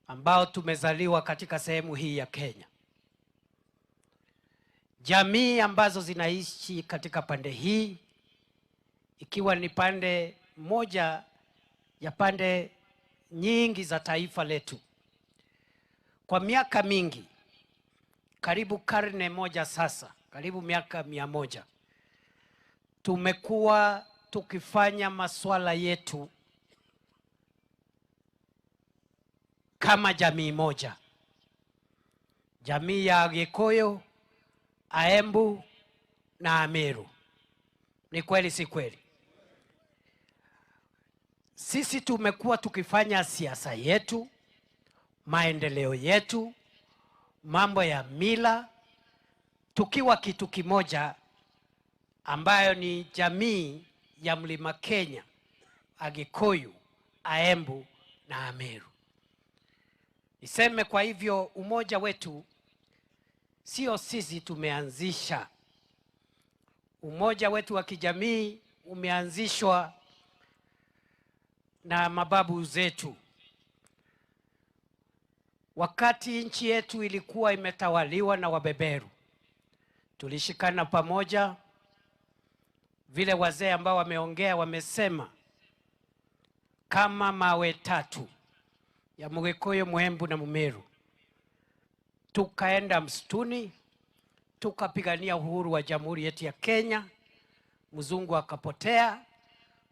ambao tumezaliwa katika sehemu hii ya Kenya. Jamii ambazo zinaishi katika pande hii, ikiwa ni pande moja ya pande nyingi za taifa letu, kwa miaka mingi, karibu karne moja sasa, karibu miaka 100, tumekuwa tukifanya masuala yetu kama jamii moja, jamii ya Gikuyu, Aembu na Ameru. Ni kweli si kweli? Sisi tumekuwa tukifanya siasa yetu, maendeleo yetu, mambo ya mila, tukiwa kitu kimoja, ambayo ni jamii ya Mlima Kenya, Agikuyu, Aembu na Ameru. Niseme kwa hivyo, umoja wetu sio sisi tumeanzisha. Umoja wetu wa kijamii umeanzishwa na mababu zetu. Wakati nchi yetu ilikuwa imetawaliwa na wabeberu, tulishikana pamoja, vile wazee ambao wameongea wamesema, kama mawe tatu ya Mugikuyu, Muembu na Mumeru. Tukaenda msituni, tukapigania uhuru wa jamhuri yetu ya Kenya. Mzungu akapotea,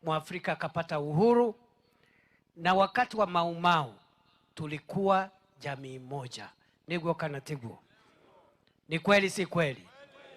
Mwafrika akapata uhuru, na wakati wa Mau Mau tulikuwa jamii moja. Niguo kana tiguo? Ni kweli si kweli?